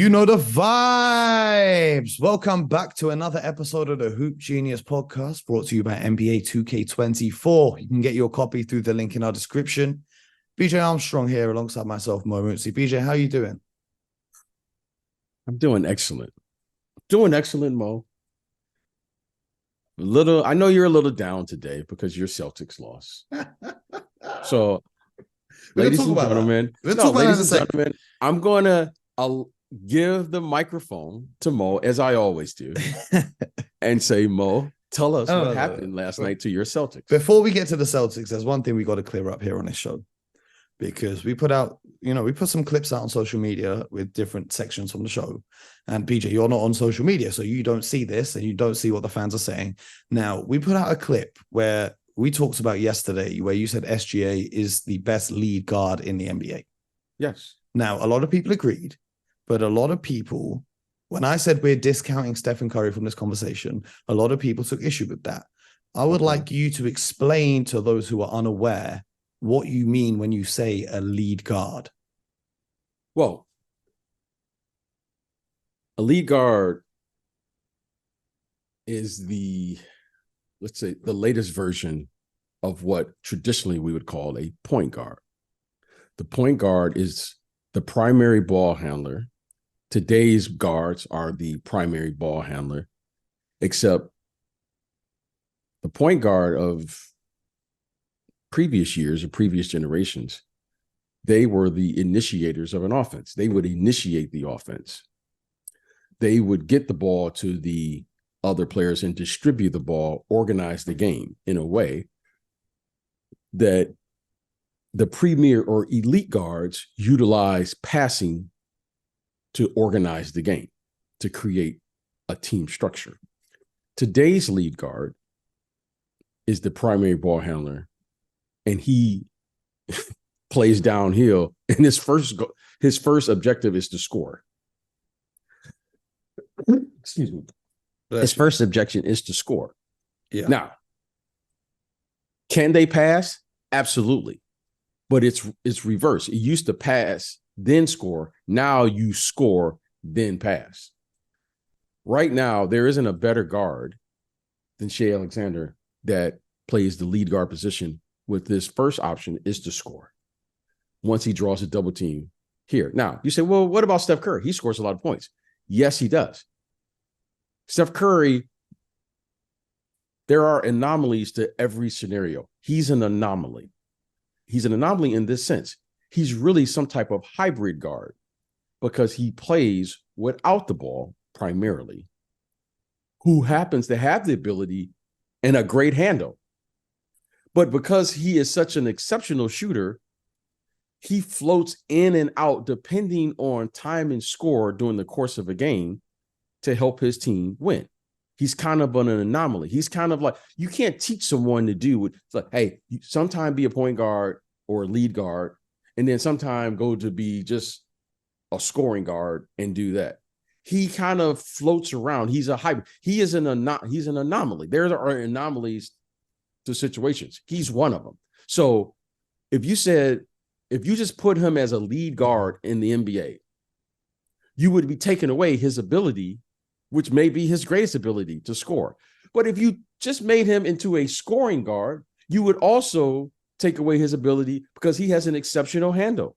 You know the vibes. Welcome back to another episode of the Hoop Genius podcast brought to you by NBA 2K24. You can get your copy through the link in our description. BJ Armstrong here alongside myself, Mo Mootsie. BJ, how you doing? I'm doing excellent. Doing excellent, Mo. I know you're a little down today because your Celtics lost. So, ladies and gentlemen, I'm going to give the microphone to Mo, as I always do, and say, Mo, tell us what happened last night to your Celtics. Before we get to the Celtics, there's one thing we got to clear up here on this show, because we put some clips out on social media with different sections from the show. And BJ, you're not on social media, so you don't see this and you don't see what the fans are saying. Now, we put out a clip where we talked about yesterday, where you said SGA is the best lead guard in the NBA. Yes. Now, a lot of people agreed, but a lot of people, when I said we're discounting Stephen Curry from this conversation, a lot of people took issue with that. I would like you to explain to those who are unaware what you mean when you say a lead guard. Well, a lead guard is let's say, the latest version of what traditionally we would call a point guard. The point guard is the primary ball handler. Today's guards are the primary ball handler, except the point guard of previous years or previous generations, they were the initiators of an offense. They would initiate the offense. They would get the ball to the other players and distribute the ball, organize the game in a way that the premier or elite guards utilize passing to organize the game, to create a team structure. Today's lead guard is the primary ball handler, and he plays downhill, and his first objective is to score. Excuse me. His first objection is to score. Yeah. Now, can they pass? Absolutely. But it's reverse. It used to pass, then score. Now you score, then pass. Right now, there isn't a better guard than Gilgeous-Alexander that plays the lead guard position with his first option is to score. Once he draws a double team here. Now, you say, well, what about Steph Curry? He scores a lot of points. Yes, he does. Steph Curry, there are anomalies to every scenario. He's an anomaly. He's an anomaly in this sense. He's really some type of hybrid guard because he plays without the ball primarily, who happens to have the ability and a great handle. But because he is such an exceptional shooter, he floats in and out depending on time and score during the course of a game to help his team win. He's kind of an anomaly. He's kind of like, you can't teach someone to do it. It's like, hey, sometime be a point guard or a lead guard, and then sometime go to be just a scoring guard and do that. He kind of floats around. He's a hybrid. He's an anomaly. There are anomalies to situations. He's one of them. So if you just put him as a lead guard in the NBA, you would be taking away his ability, which may be his greatest ability, to score. But if you just made him into a scoring guard, you would also take away his ability because he has an exceptional handle.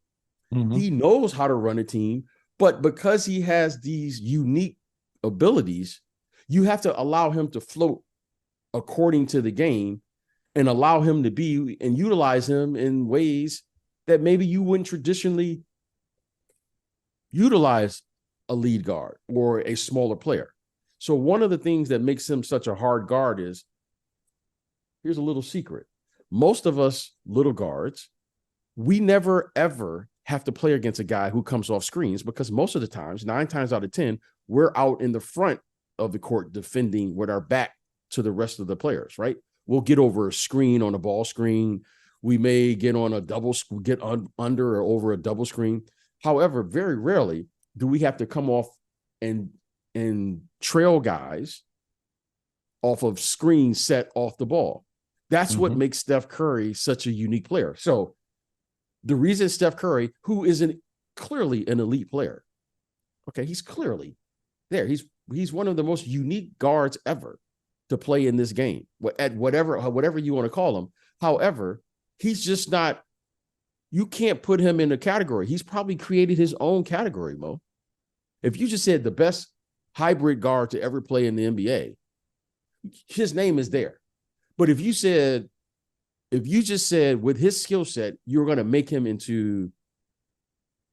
Mm-hmm. He knows how to run a team, but because he has these unique abilities, you have to allow him to float according to the game and allow him to be and utilize him in ways that maybe you wouldn't traditionally utilize a lead guard or a smaller player. So one of the things that makes him such a hard guard is, here's a little secret. Most of us little guards, we never, ever have to play against a guy who comes off screens because most of the times, 9 times out of 10, we're out in the front of the court defending with our back to the rest of the players, right? We'll get over a screen on a ball screen. We may get on a under or over a double screen. However, very rarely do we have to come off and trail guys off of screens set off the ball. That's what makes Steph Curry such a unique player. So the reason Steph Curry, who is clearly an elite player, Okay, he's clearly there. He's one of the most unique guards ever to play in this game, at whatever you want to call him. However, he's just not. You can't put him in a category. He's probably created his own category, Mo. If you just said the best hybrid guard to ever play in the NBA, his name is there. But if you just said with his skill set, you're going to make him into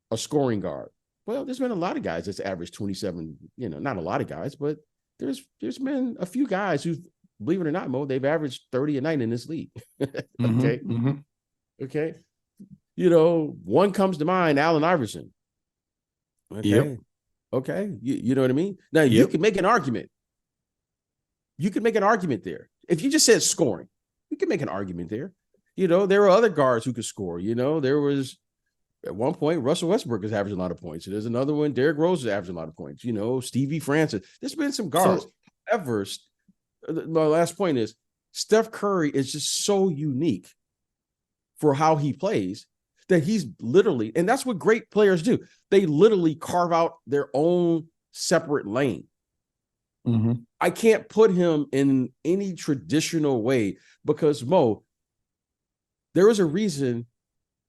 a scoring guard. Well, there's been a lot of guys that's averaged 27, not a lot of guys, but there's been a few guys who, believe it or not, Mo, they've averaged 30 a night in this league. Okay. Mm-hmm. Okay. One comes to mind, Allen Iverson. Okay. Yep. Okay. You know what I mean? Now, you can make an argument. You can make an argument there. If you just said scoring, you can make an argument there. There were other guards who could score. There was, at one point, Russell Westbrook is averaging a lot of points. There's another one, Derrick Rose is averaging a lot of points. Stevie Francis. There's been some guards. However, my last point is Steph Curry is just so unique for how he plays that he's literally, and that's what great players do. They literally carve out their own separate lane. Mm-hmm. I can't put him in any traditional way because, Mo, there was a reason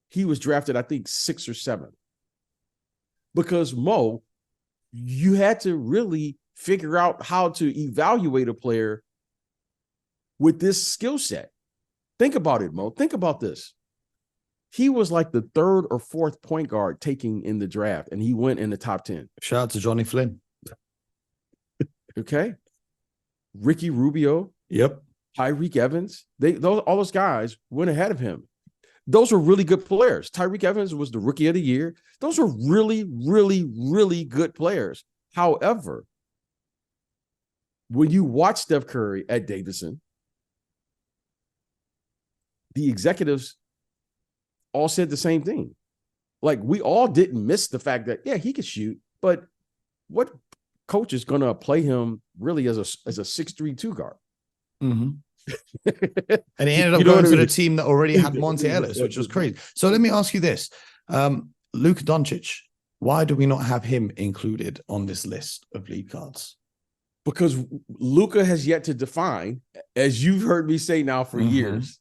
he was drafted, I think, 6 or 7. Because, Mo, you had to really figure out how to evaluate a player with this skill set. Think about it, Mo. Think about this. He was like the 3rd or 4th point guard taking in the draft, and he went in the top 10. Shout out to Johnny Flynn. Okay. Ricky Rubio. Yep. Tyreek Evans. All those guys went ahead of him. Those were really good players. Tyreek Evans was the rookie of the year. Those were really, really, really good players. However, when you watch Steph Curry at Davidson, the executives all said the same thing. Like, we all didn't miss the fact that, he could shoot, but what coach is going to play him really as a 6'3" 2 guard? Mm-hmm. And he ended up going to the team that already had Monte Ellis, which was crazy. So let me ask you this. Luka Doncic, why do we not have him included on this list of lead cards? Because Luka has yet to define, as you've heard me say now for years,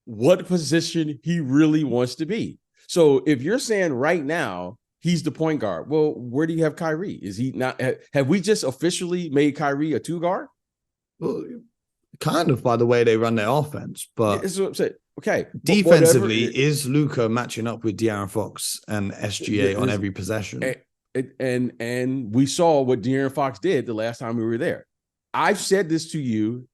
what position he really wants to be. So if you're saying right now he's the point guard, well, where do you have Kyrie? Is he not? Have we just officially made Kyrie a 2 guard? Well, kind of, by the way they run their offense, but that's what I'm saying. Okay, defensively, is Luka matching up with De'Aaron Fox and SGA on every possession? And we saw what De'Aaron Fox did the last time we were there. I've said this to you,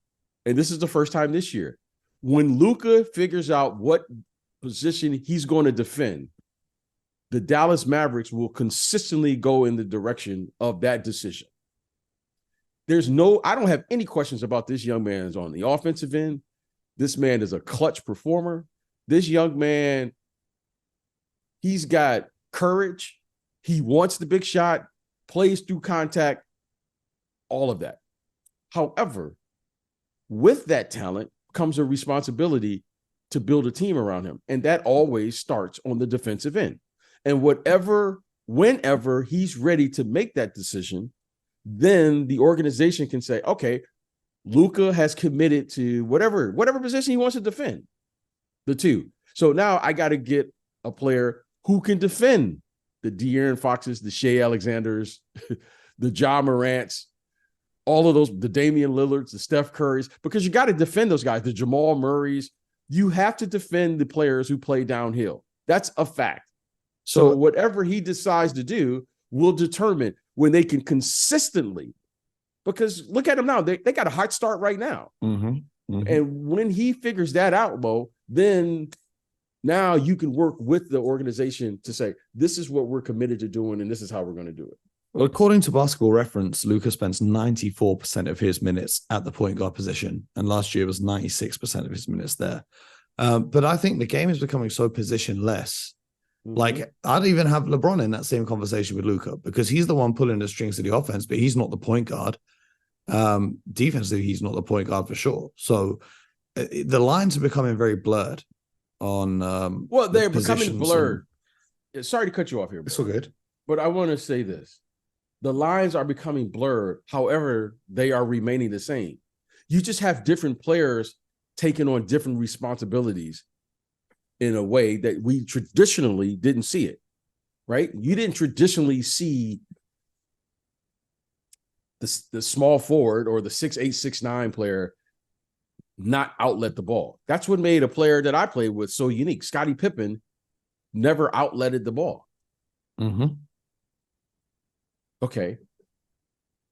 and this is the first time this year. When Luka figures out what position he's going to defend, the Dallas Mavericks will consistently go in the direction of that decision. I don't have any questions about this young man's on the offensive end. This man is a clutch performer. This young man, he's got courage. He wants the big shot, plays through contact, all of that. However, with that talent comes a responsibility to build a team around him. And that always starts on the defensive end. And whenever he's ready to make that decision, then the organization can say, okay, Luka has committed to whatever position he wants to defend, the 2. So now I got to get a player who can defend the De'Aaron Foxes, the Shea Alexanders, the Ja Morants, all of those, the Damian Lillards, the Steph Currys, because you got to defend those guys, the Jamal Murrays. You have to defend the players who play downhill. That's a fact. So whatever he decides to do will determine when they can consistently, because look at them now. They got a hot start right now. And when he figures that out, Mo, then now you can work with the organization to say, this is what we're committed to doing, and this is how we're going to do it. Well, according to Basketball Reference, Luka spends 94% of his minutes at the point guard position, and last year was 96% of his minutes there. But I think the game is becoming so position-less. Like, I'd even have LeBron in that same conversation with Luka, because he's the one pulling the strings of the offense, but he's not the point guard. Defensively, he's not the point guard for sure. So the lines are becoming very blurred on they're becoming blurred. Sorry to cut you off here, bro. It's all good. But I want to say this. The lines are becoming blurred. However, they are remaining the same. You just have different players taking on different responsibilities in a way that we traditionally didn't see it, right? You didn't traditionally see the small forward or the 6'8", 6'9" player not outlet the ball. That's what made a player that I played with so unique. Scottie Pippen never outletted the ball. Mm-hmm. Okay.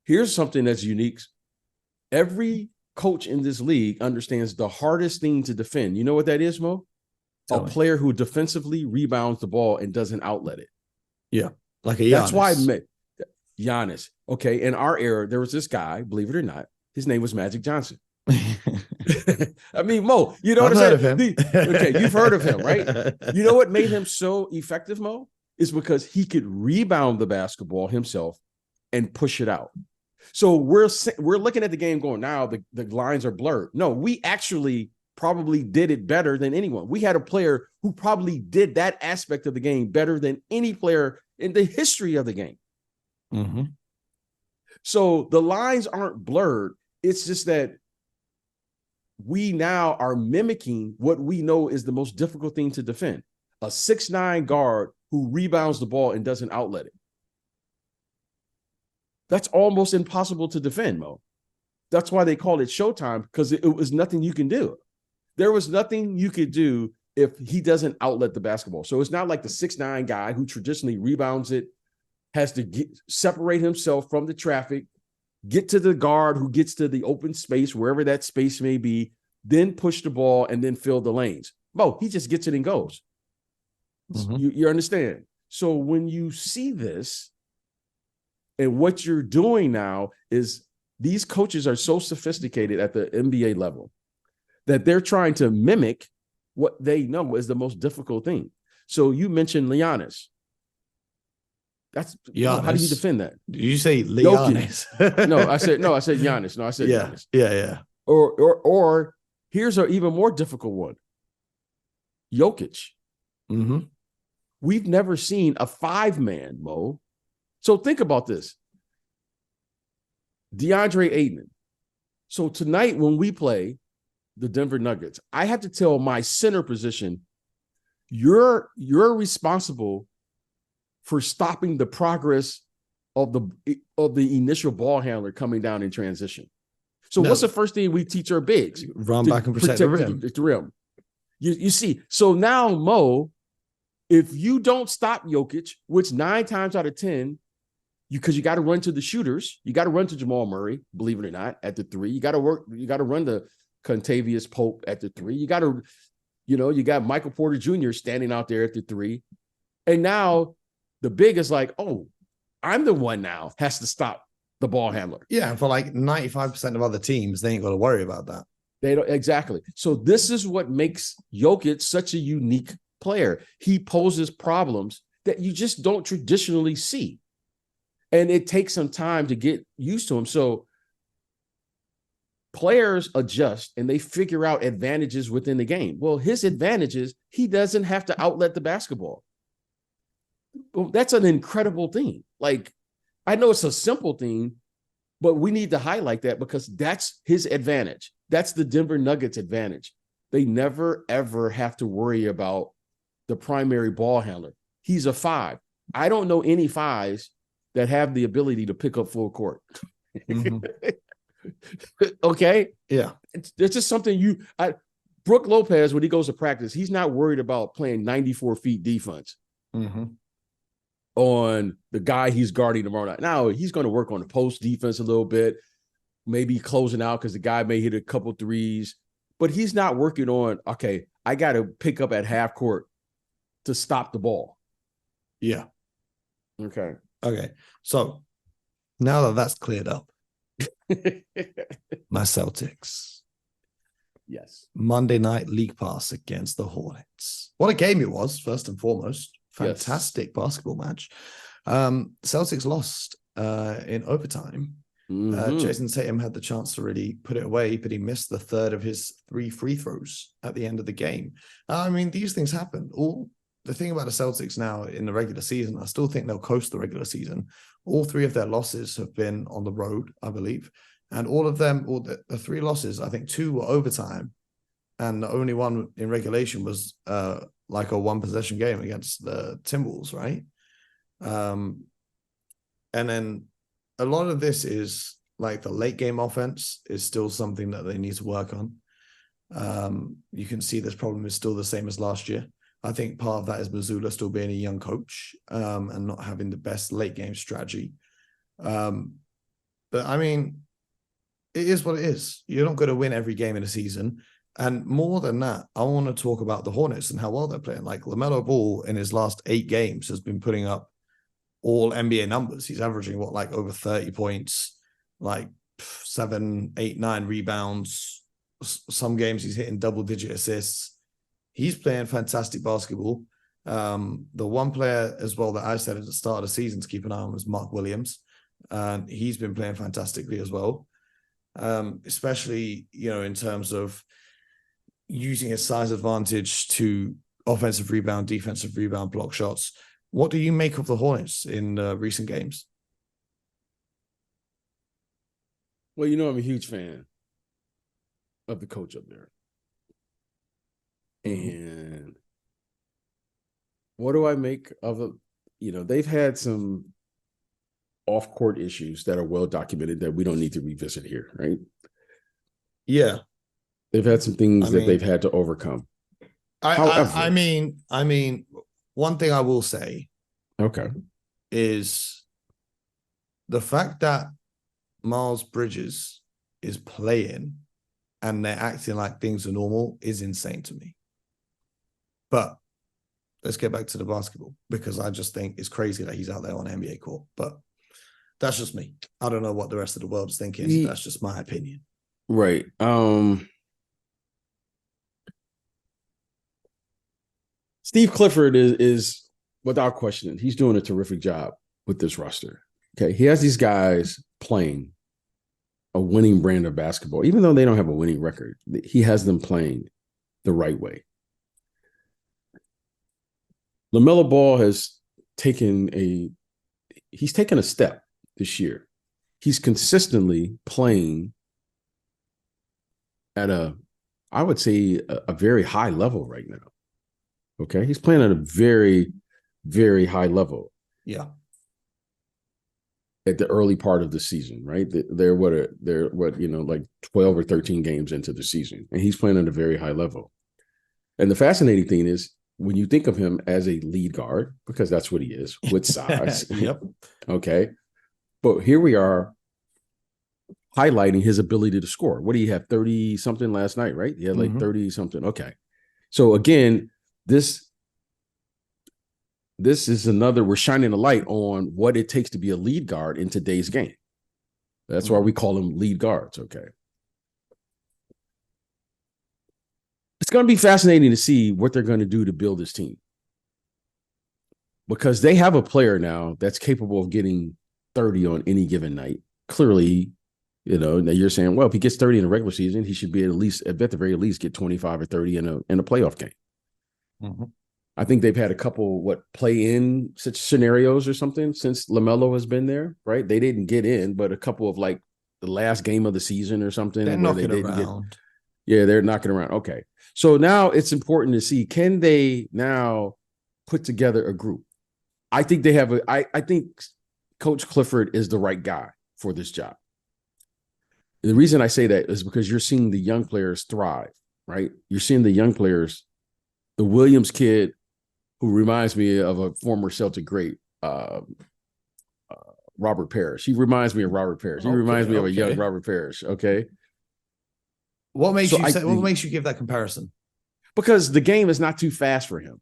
Here's something that's unique. Every coach in this league understands the hardest thing to defend. You know what that is, Mo? Tell me. Player who defensively rebounds the ball and doesn't outlet it. Yeah. Like a Giannis. That's why Giannis. Okay. In our era, there was this guy, believe it or not, his name was Magic Johnson. I mean, Mo, you know what I'm saying? Okay, you've heard of him, right? You know what made him so effective, Mo? Is because he could rebound the basketball himself and push it out. So we're looking at the game going, now the lines are blurred. No, we actually probably did it better than anyone. We had a player who probably did that aspect of the game better than any player in the history of the game. Mm-hmm. So the lines aren't blurred. It's just that we now are mimicking what we know is the most difficult thing to defend. A 6'9" guard who rebounds the ball and doesn't outlet it. That's almost impossible to defend, Mo. That's why they call it Showtime, because it was nothing you can do. There was nothing you could do if he doesn't outlet the basketball. So it's not like the 6'9" guy who traditionally rebounds it has to separate himself from the traffic, get to the guard who gets to the open space, wherever that space may be, then push the ball and then fill the lanes. Mo, he just gets it and goes. Mm-hmm. You understand? So when you see this, and what you're doing now is these coaches are so sophisticated at the NBA level that they're trying to mimic what they know is the most difficult thing. So you mentioned Giannis. That's Giannis. How do you defend that? Did you say Giannis? I said Giannis. No, I said Giannis. Yeah. Or here's an even more difficult one. Jokic. Mm-hmm. We've never seen a 5-man, Mo. So think about this. DeAndre Ayton. So tonight when we play the Denver Nuggets, I have to tell my center position, you're responsible for stopping the progress of the initial ball handler coming down in transition. So what's the first thing we teach our bigs? Run back and protect the rim. The rim. You see, so now, Mo, if you don't stop Jokic, which 9 times out of 10, because you got to run to the shooters, you got to run to Jamal Murray, believe it or not, at the 3. You got to run to Contavious Pope at the 3. You got to, you got Michael Porter Jr. standing out there at the 3. And now the big is like, oh, I'm the one now has to stop the ball handler. Yeah, for like 95% of other teams, they ain't got to worry about that. They don't exactly. So this is what makes Jokic such a unique player. He poses problems that you just don't traditionally see. And it takes some time to get used to him. So players adjust and they figure out advantages within the game. Well, his advantage is he doesn't have to outlet the basketball. Well, that's an incredible thing. Like, I know it's a simple thing, but we need to highlight that because that's his advantage. That's the Denver Nuggets advantage. They never, ever have to worry about the primary ball handler. He's a 5. I don't know any 5s that have the ability to pick up full court. Mm-hmm. Okay? Yeah. It's just something Brook Lopez, when he goes to practice, he's not worried about playing 94 feet defense on the guy he's guarding tomorrow night. Now, he's going to work on the post defense a little bit, maybe closing out because the guy may hit a couple threes, but he's not working on, okay, I got to pick up at half court to stop the ball. Yeah. Okay. So now that that's cleared up, my Celtics. Yes. Monday night league pass against the Hornets. What a game it was, first and foremost. Fantastic basketball match. Celtics lost in overtime. Jason Tatum had the chance to really put it away, but he missed the third of his 3 free throws at the end of the game. I mean, these things happen. The thing about the Celtics now in the regular season, I still think they'll coast the regular season, All 3 of their losses have been on the road, I believe. And all of them, all the 3 losses, I think 2 were overtime. And the only one in regulation was like a 1-possession game against the Timberwolves, right? And then a lot of this is like the late game offense is still something that they need to work on. You can see this problem is still the same as last year. I think part of that is Mazzulla still being a young coach and not having the best late game strategy. But I mean, it is what it is. You're not going to win every game in a season. And more than that, I want to talk about the Hornets and how well they're playing. Like LaMelo Ball in his last 8 games has been putting up all NBA numbers. He's averaging like over 30 points, like 7, 8, 9 rebounds. Some games he's hitting double-digit assists. He's playing fantastic basketball. The one player as well that I said at the start of the season to keep an eye on was Mark Williams. And he's been playing fantastically as well. Especially, in terms of using his size advantage to offensive rebound, defensive rebound, block shots. What do you make of the Hornets in recent games? Well, I'm a huge fan of the coach up there. And what do I make of it? They've had some off-court issues that are well documented that we don't need to revisit here, right? Yeah. They've had some things that they've had to overcome. I mean, one thing I will say is the fact that Miles Bridges is playing and they're acting like things are normal is insane to me. But let's get back to the basketball, because I just think it's crazy that he's out there on NBA court. But that's just me. I don't know what the rest of the world is thinking. That's just my opinion. Right. Steve Clifford is without question, he's doing a terrific job with this roster. Okay. He has these guys playing a winning brand of basketball, even though they don't have a winning record. He has them playing the right way. LaMelo Ball has taken a step this year. He's consistently playing at I would say a very high level right now. Okay. He's playing at a very, very high level. Yeah. At the early part of the season, right? They're like 12 or 13 games into the season, and he's playing at a very high level. And the fascinating thing is when you think of him as a lead guard, because that's what he is with size. Yep. Okay. But here we are highlighting his ability to score. What do you have? 30 something last night, right? He had like 30 something. Okay. So again, this is another, we're shining a light on what it takes to be a lead guard in today's game. That's why we call them lead guards. Okay. It's going to be fascinating to see what they're going to do to build this team, because they have a player now that's capable of getting 30 on any given night. Clearly, now you're saying, well, if he gets 30 in a regular season, he should be at the very least, get 25 or 30 in a playoff game. Mm-hmm. I think they've had a couple play-in such scenarios or something since LaMelo has been there, right? They didn't get in, but a couple of like the last game of the season or something. They're knocking around. They're knocking around. Okay. So now it's important to see, can they now put together a group? I think they have I think Coach Clifford is the right guy for this job. And the reason I say that is because you're seeing the young players thrive, right? You're seeing the young players, the Williams kid, who reminds me of a former Celtic great, Robert Parrish. He reminds me of Robert Parrish. He reminds me of a young Robert Parrish. Okay. What makes you give that comparison? Because the game is not too fast for him.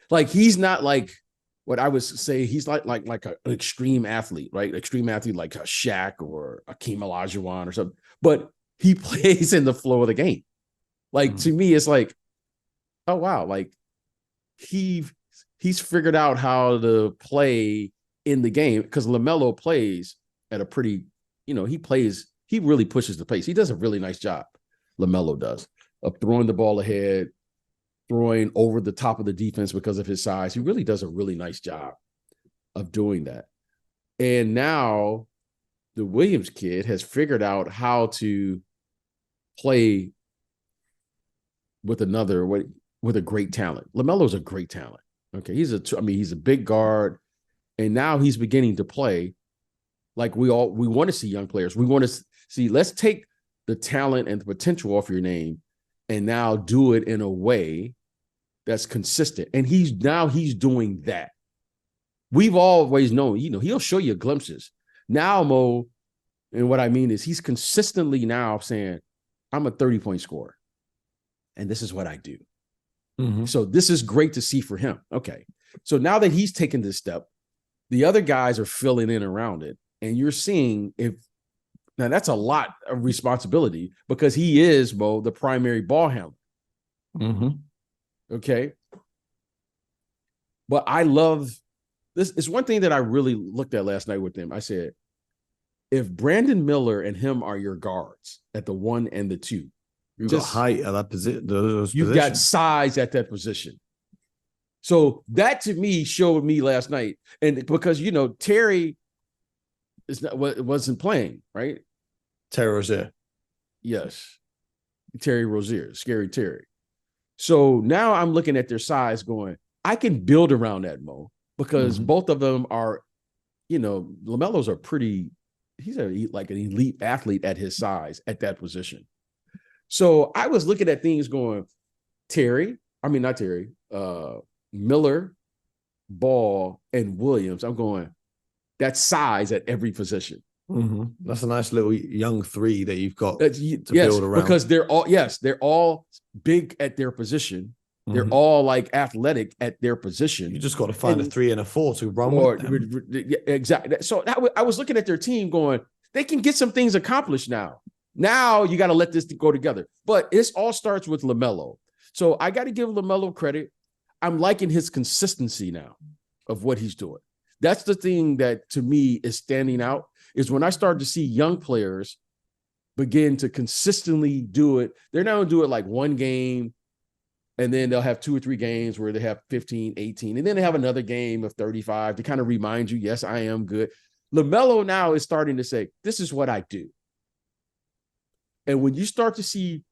Like, he's not like what I would say. He's like an extreme athlete, right? Extreme athlete like a Shaq or Akeem Olajuwon or something. But he plays in the flow of the game. Like, to me, it's like, oh wow, like he's figured out how to play in the game, because LaMelo plays at a pretty, he really pushes the pace. He does a really nice job. LaMelo does, of throwing the ball ahead, throwing over the top of the defense because of his size. He really does a really nice job of doing that. And now the Williams kid has figured out how to play with a great talent. LaMelo's a great talent. Okay, he's a big guard, and now he's beginning to play like we want to see young players. We want to see, let's take the talent and the potential off your name and now do it in a way that's consistent. And he's doing that. We've always known, he'll show you glimpses. Now, Mo, and what I mean is he's consistently now saying, I'm a 30-point scorer, and this is what I do. Mm-hmm. So this is great to see for him. Okay. So now that he's taken this step, the other guys are filling in around it. And you're seeing now that's a lot of responsibility because he is, Mo, the primary ball handler. Mm-hmm. Okay. But I love this. It's one thing that I really looked at last night with them. I said, if Brandon Miller and him are your guards at the 1 and the 2, you've got height at that position. You've got size at that position. So that to me showed me last night. And because, Terry wasn't playing, right? Terry Rozier. Yes. Terry Rozier, scary Terry. So now I'm looking at their size going, I can build around that, Mo, because both of them are, LaMelo's he's like an elite athlete at his size at that position. So I was looking at things going, Miller, Ball, and Williams. I'm going, that's size at every position. Mm-hmm. That's a nice little young three that you've got to build around. Because they're all big at their position. They're all like athletic at their position. You just got to find a 3 and a 4 to run with them. Exactly. So I was looking at their team going, they can get some things accomplished now. Now you got to let this go together. But it all starts with LaMelo. So I got to give LaMelo credit. I'm liking his consistency now of what he's doing. That's the thing that to me is standing out, is when I start to see young players begin to consistently do it. They're not going to do it like one game, and then they'll have 2 or 3 games where they have 15, 18, and then they have another game of 35 to kind of remind you, yes, I am good. LaMelo now is starting to say, this is what I do. And when you start to see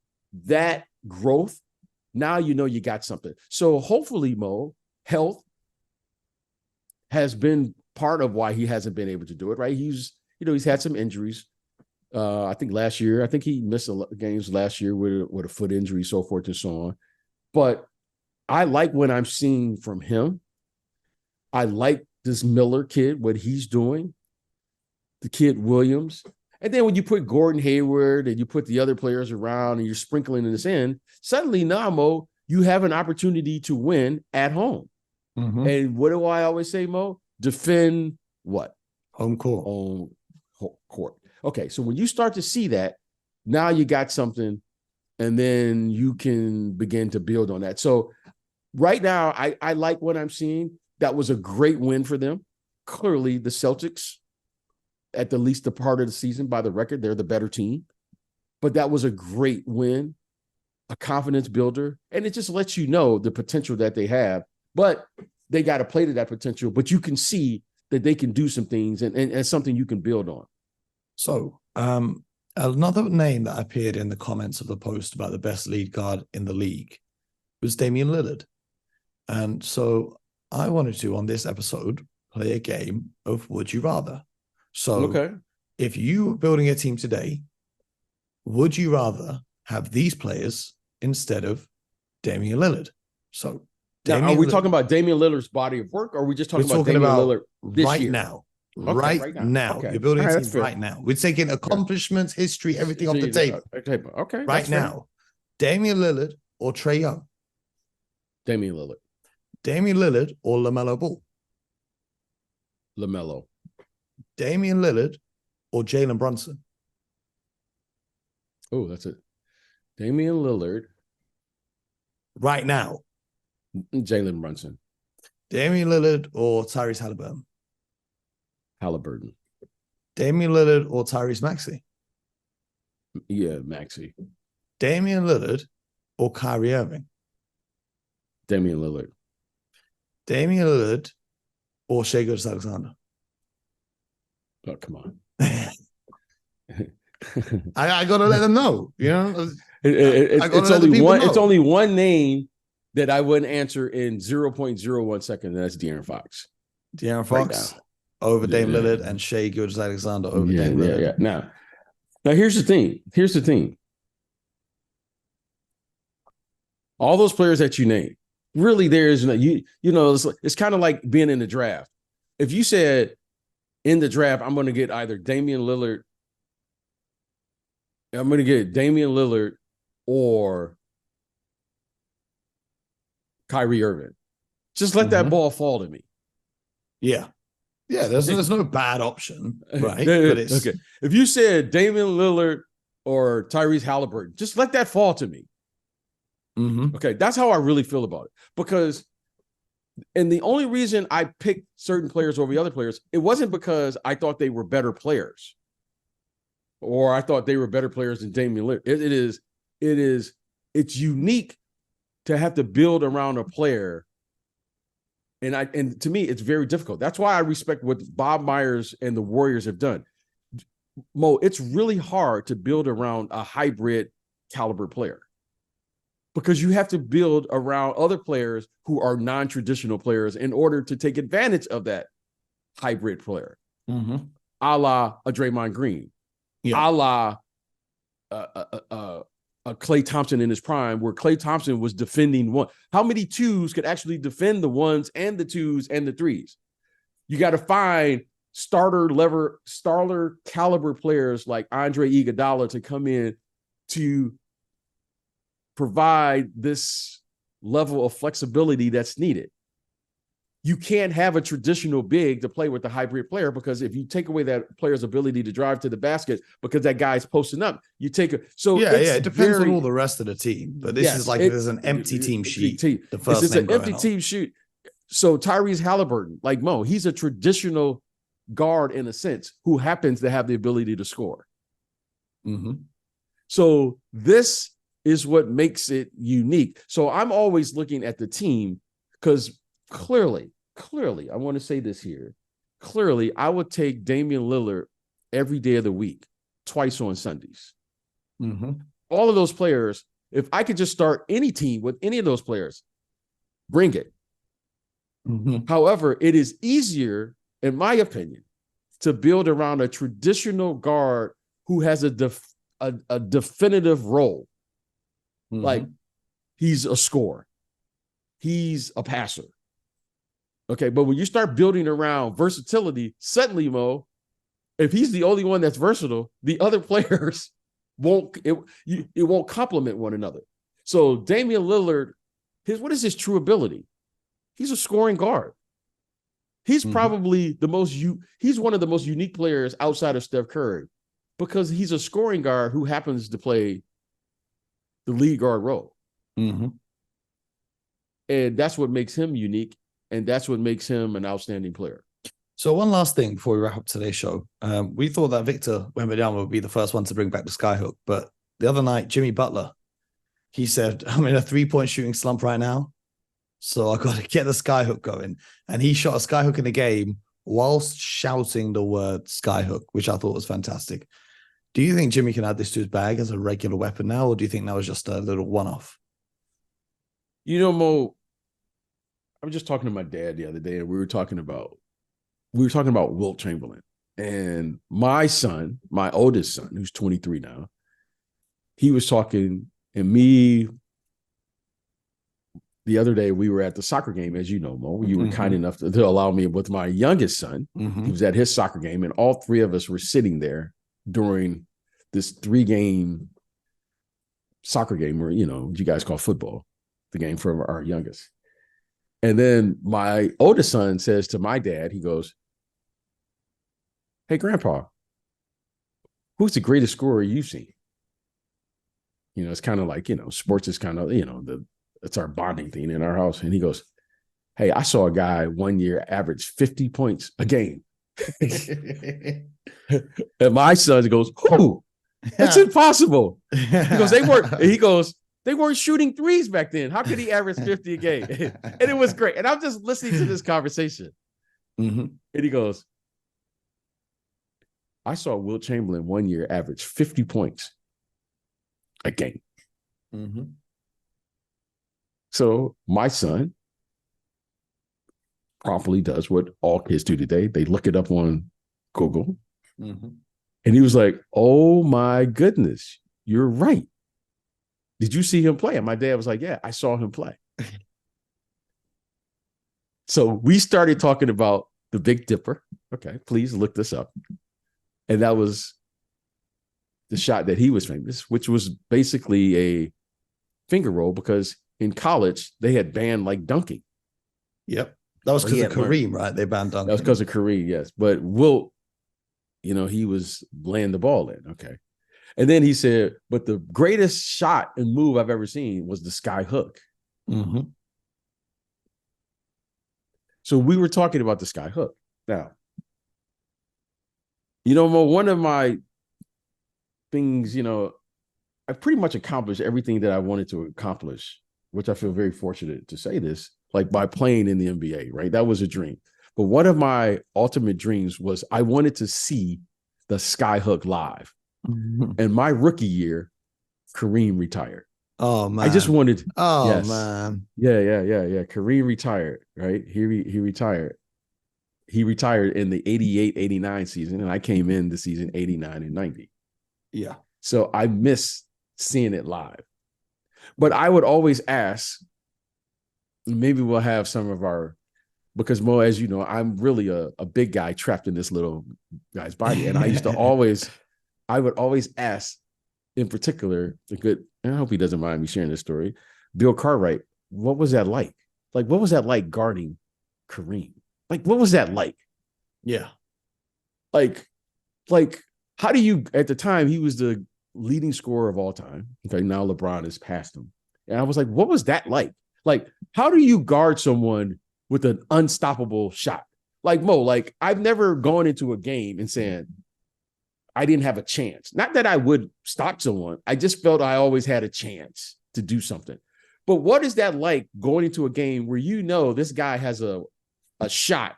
that growth, now you got something. So hopefully, Mo, health has been part of why he hasn't been able to do it, right? He's had some injuries. I think he missed games last year with a foot injury, so forth and so on. But I like what I'm seeing from him. I like this Miller kid, what he's doing, the kid Williams. And then when you put Gordon Hayward and you put the other players around and you're sprinkling this in, suddenly now, Mo, you have an opportunity to win at home. Mm-hmm. And what do I always say, Mo? Defend what? Home court. Home court. Okay, so when you start to see that, now you got something, and then you can begin to build on that. So right now, I like what I'm seeing. That was a great win for them. Clearly, the Celtics, at the least the part of the season, by the record, they're the better team. But that was a great win, a confidence builder, and it just lets you know the potential that they have. But they got to play to that potential. But you can see that they can do some things and something you can build on. So another name that appeared in the comments of the post about the best lead guard in the league was Damian Lillard. And so I wanted to, on this episode, play a game of Would You Rather. So if you were building a team today, would you rather have these players instead of Damian Lillard? So now, are we talking about Damian Lillard's body of work, or are we just talking about Damian Lillard right year? Now? Okay, right now. Okay. You're building a team right now. We're taking accomplishments, history, everything off the table. Okay. Right now. Damian Lillard or Trae Young? Damian Lillard. Damian Lillard or LaMelo Ball? LaMelo. Damian Lillard or Jalen Brunson? Oh, that's it. Damian Lillard. Right now. Jalen Brunson. Damian Lillard or Tyrese Halliburton? Halliburton. Damian Lillard or Tyrese Maxey? Yeah, Maxey. Damian Lillard or Kyrie Irving? Damian Lillard. Damian Lillard or gilgeous-alexander? Oh, come on. I got to let them know, you know. It's only one. It's only one name that I wouldn't answer in 0.01 seconds. And that's De'Aaron Fox. De'Aaron Fox over Dame Lillard and Shai Gilgeous-Alexander over Dame Lillard. Yeah. Now here's the thing. All those players that you name, really, there is no, you know, it's kind of like being in the draft. If you said in the draft, I'm going to get either Damian Lillard or Kyrie Irving, just let that ball fall to me. Yeah. There's no bad option, right? But it's okay. If you said Damian Lillard or Tyrese Halliburton, just let that fall to me. Okay, that's how I really feel about it. Because, and the only reason I picked certain players over the other players, it wasn't because I thought they were better players, or I thought they were better players than Damian Lillard. It's unique to have to build around a player. And to me, it's very difficult. That's why I respect what Bob Myers and the Warriors have done. Mo, it's really hard to build around a hybrid caliber player, because you have to build around other players who are non-traditional players in order to take advantage of that hybrid player, a la a Draymond Green, a la a Klay Thompson in his prime, where Klay Thompson was defending one. How many twos could actually defend the ones and the twos and the threes? You got to find starter caliber players like Andre Iguodala to come in to provide this level of flexibility that's needed. You can't have a traditional big to play with the hybrid player, because if you take away that player's ability to drive to the basket because that guy's posting up, you take it. So it depends on all the rest of the team. But this is like there's an empty team sheet. The first it's an empty team sheet. So Tyrese Halliburton, like Mo, he's a traditional guard in a sense who happens to have the ability to score. So this is what makes it unique. So I'm always looking at the team, because clearly, I want to say this here. Clearly, I would take Damian Lillard every day of the week, twice on Sundays. All of those players, if I could just start any team with any of those players, bring it. However, it is easier, in my opinion, to build around a traditional guard who has a definitive role. Like, he's a scorer. He's a passer. Okay, but when you start building around versatility, suddenly, Mo, if he's the only one that's versatile, the other players won't complement one another. So Damian Lillard, what is his true ability? He's a scoring guard. He's probably he's one of the most unique players outside of Steph Curry, because he's a scoring guard who happens to play the lead guard role. And that's what makes him unique. And that's what makes him an outstanding player. So one last thing before we wrap up today's show. We thought that Victor Wembanyama would be the first one to bring back the skyhook. But the other night, Jimmy Butler, he said, I'm in a 3-point shooting slump right now, so I got to get the skyhook going. And he shot a skyhook in the game whilst shouting the word skyhook, which I thought was fantastic. Do you think Jimmy can add this to his bag as a regular weapon now, or do you think that was just a little one-off? You know, Mo, I was just talking to my dad the other day, and we were talking about Wilt Chamberlain. And my son, my oldest son, who's 23 now, he was talking, and me, the other day we were at the soccer game, as you know, Mo. You were kind enough to allow me with my youngest son. He was at his soccer game, and all three of us were sitting there during this 3-game soccer game, where, you know, you guys call football, the game for our youngest. And then my oldest son says to my dad, he goes, "Hey, Grandpa, who's the greatest scorer you've seen?" You know, it's kind of like, you know, sports is kind of, you know, it's our bonding thing in our house. And he goes, "Hey, I saw a guy one year average 50 points a game." And my son goes, "Who? That's impossible." He goes, they weren't shooting threes back then. How could he average 50 a game? And it was great. And I'm just listening to this conversation. And he goes, I saw Wilt Chamberlain one year average 50 points a game. Mm-hmm. So my son promptly does what all kids do today. They look it up on Google. Mm-hmm. And he was like, oh my goodness, you're right. Did you see him play? And my dad was like, yeah, I saw him play. So we started talking about the Big Dipper. Okay, please look this up. And that was the shot that he was famous, which was basically a finger roll because in college they had banned like dunking. Yep. That was because of Kareem, right? They banned dunking. That was because of Kareem, yes. But Wilt, he was laying the ball in. Okay. And then he said, but the greatest shot and move I've ever seen was the sky hook. Mm-hmm. So we were talking about the sky hook. Now, Mo, one of my things, I pretty much accomplished everything that I wanted to accomplish, which I feel very fortunate to say this, like by playing in the NBA, right? That was a dream. But one of my ultimate dreams was I wanted to see the sky hook live. Mm-hmm. And my rookie year, Kareem retired. Oh man! I just wanted. Oh yes. Man! Yeah. Kareem retired. Right? He retired. He retired in the 88-89 season, and I came in the season 89 and 90. Yeah. So I miss seeing it live. But I would always ask. Maybe we'll have some of our, because Mo, as you know, I'm really a big guy trapped in this little guy's body, and I used to always. I would always ask, in particular, and I hope he doesn't mind me sharing this story, Bill Cartwright, what was that like? Like, what was that like guarding Kareem? Like, what was that like? Yeah. Like, how do you, at the time, he was the leading scorer of all time. Okay, now LeBron has passed him. And I was like, what was that like? Like, how do you guard someone with an unstoppable shot? Like, Mo, like, I've never gone into a game and saying, I didn't have a chance. Not that I would stop someone. I just felt I always had a chance to do something. But what is that like going into a game where this guy has a shot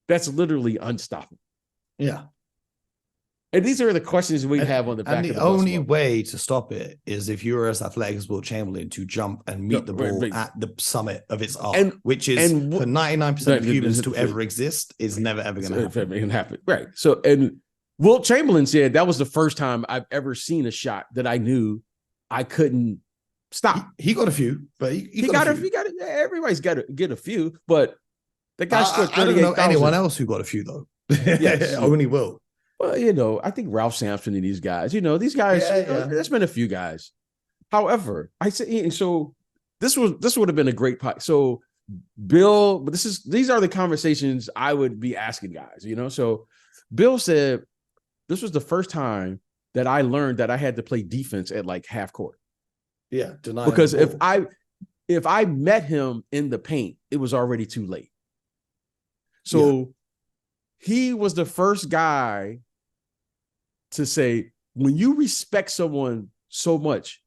that's literally unstoppable? Yeah. And these are the questions we have on the back of the bus. And the only way to stop it is if you're as athletic as Wilt Chamberlain to jump and meet the ball at the summit of its arc, which is for 99% of humans to ever exist is never ever going to happen. Right. So, and Wilt Chamberlain said that was the first time I've ever seen a shot that I knew I couldn't stop. He got a few, but he got a few. Everybody's got to get a few, but the guy scored 38,000. I don't know anyone else who got a few though. Yes, only Wilt. Well, I think Ralph Sampson and these guys, these guys, there's been a few guys. However, I said, so this would have been a great pot. So Bill, but these are the conversations I would be asking guys, So Bill said, this was the first time that I learned that I had to play defense at like half court. Yeah. Because if I met him in the paint, it was already too late. So he was the first guy to say, when you respect someone so much,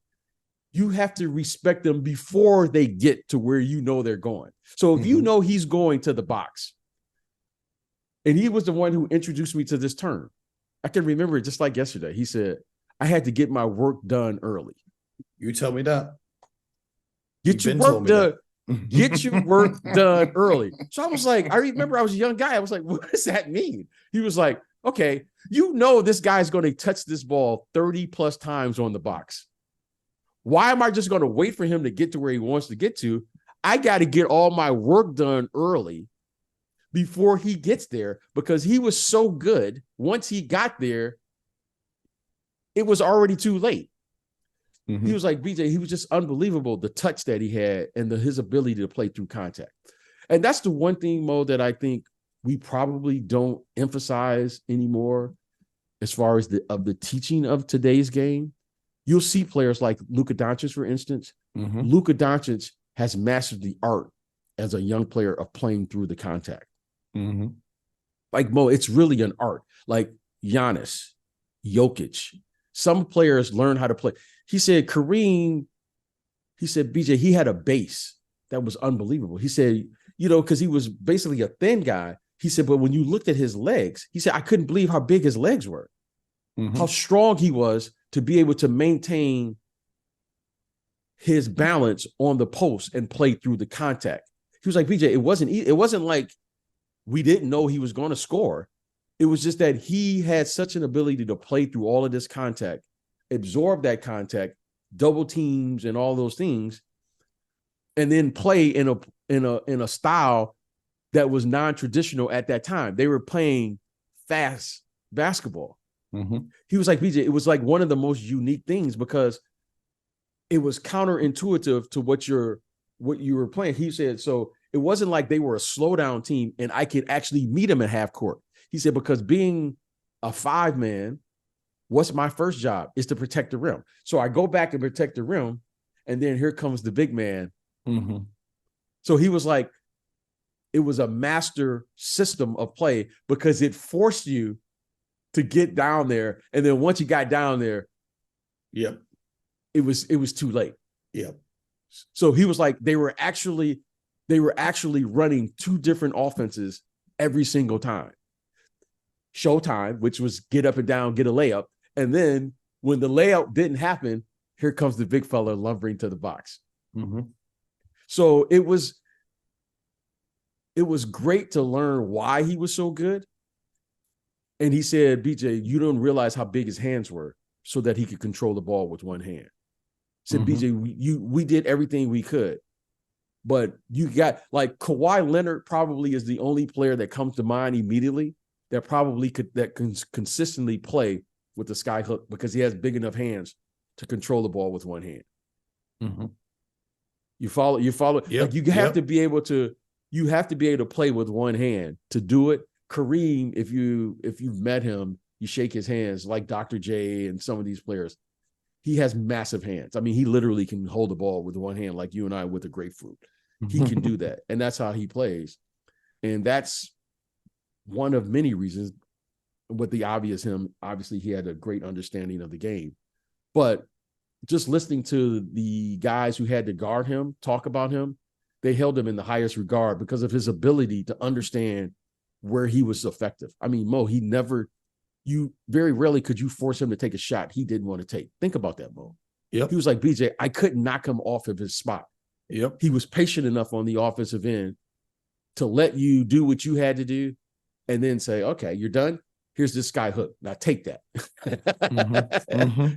you have to respect them before they get to where they're going. So if he's going to the box, and he was the one who introduced me to this term. I can remember it just like yesterday. He said, I had to get my work done early. You tell me that. Get your work done. Get your work done early. So I was like, I remember I was a young guy. I was like, what does that mean? He was like, okay, this guy's going to touch this ball 30 plus times on the box. Why am I just going to wait for him to get to where he wants to get to? I got to get all my work done early before he gets there, because he was so good. Once he got there, it was already too late. Mm-hmm. He was like, BJ, he was just unbelievable, the touch that he had and his ability to play through contact. And that's the one thing, Mo, that I think we probably don't emphasize anymore as far as the teaching of today's game. You'll see players like Luka Doncic, for instance. Mm-hmm. Luka Doncic has mastered the art as a young player of playing through the contact. Mm-hmm. Like, Mo, it's really an art. Like Giannis, Jokic, some players learn how to play. He said Kareem, BJ, he had a base that was unbelievable. He said, because he was basically a thin guy, He said, but when you looked at his legs, he said, I couldn't believe how big his legs were, how strong he was to be able to maintain his balance on the post and play through the contact. He was like, BJ, it wasn't like we didn't know he was going to score. It was just that he had such an ability to play through all of this contact, absorb that contact, double teams and all those things, and then play in a style that was non-traditional at that time. They were playing fast basketball. He was like, BJ, it was like one of the most unique things because it was counterintuitive to what you were playing. He said, so it wasn't like they were a slow down team and I could actually meet them at half court. He said, because being a 5-man, what's my first job is to protect the rim. So I go back and protect the rim, and then here comes the big man. So he was like, it was a master system of play because it forced you to get down there. And then once you got down there, it was too late. So he was like, they were actually running 2 different offenses every single time. Showtime, which was get up and down, get a layup. And then when the layup didn't happen, here comes the big fella lumbering to the box. So it was great to learn why he was so good. And he said, BJ, you don't realize how big his hands were so that he could control the ball with one hand. He said, BJ, we did everything we could. But you got like Kawhi Leonard probably is the only player that comes to mind immediately that probably can consistently play with the sky hook because he has big enough hands to control the ball with one hand. You follow. Like you have to be able to play with one hand to do it. Kareem, if you've met him, you shake his hands like Dr. J and some of these players. He has massive hands. I mean, he literally can hold the ball with one hand like you and I with a grapefruit. He can do that. And that's how he plays. And that's one of many reasons. With the obviously he had a great understanding of the game. But just listening to the guys who had to guard him talk about him, they held him in the highest regard because of his ability to understand where he was effective. I mean, Mo, you very rarely could you force him to take a shot he didn't want to take. Think about that, Mo. He was like, BJ, I couldn't knock him off of his spot. He was patient enough on the offensive end to let you do what you had to do and then say, okay, you're done. Here's this sky hook. Now take that.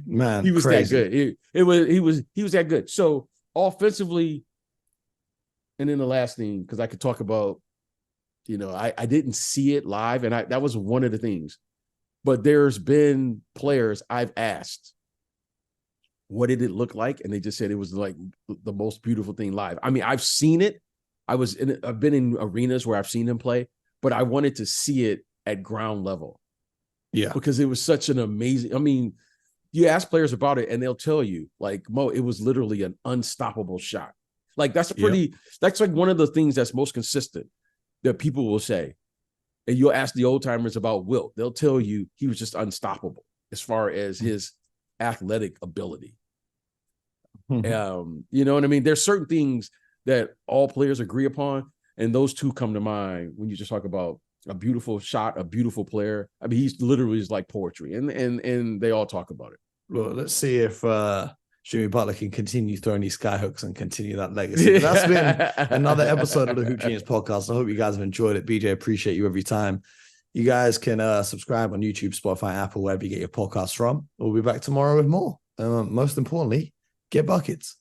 Man, he was crazy. that good. He was that good. So offensively, and then the last thing, because I could talk about, I didn't see it live, and that was one of the things. But there's been players I've asked, what did it look like? And they just said it was like the most beautiful thing live. I mean, I've seen it. I've been in arenas where I've seen him play, but I wanted to see it at ground level. Because it was such an amazing, I mean, you ask players about it and they'll tell you, like, Mo, it was literally an unstoppable shot. Like, that's like one of the things that's most consistent that people will say. And you'll ask the old timers about Wilt. They'll tell you he was just unstoppable as far as his athletic ability. You know what I mean? There's certain things that all players agree upon. And those 2 come to mind when you just talk about a beautiful shot, a beautiful player. I mean, he's literally is like poetry, and they all talk about it. Well, let's see if Jimmy Butler can continue throwing these skyhooks and continue that legacy. But that's been another episode of the Hoop Genius podcast. I hope you guys have enjoyed it. BJ, appreciate you every time. You guys can subscribe on YouTube, Spotify, Apple, wherever you get your podcasts from. We'll be back tomorrow with more. Most importantly, get buckets.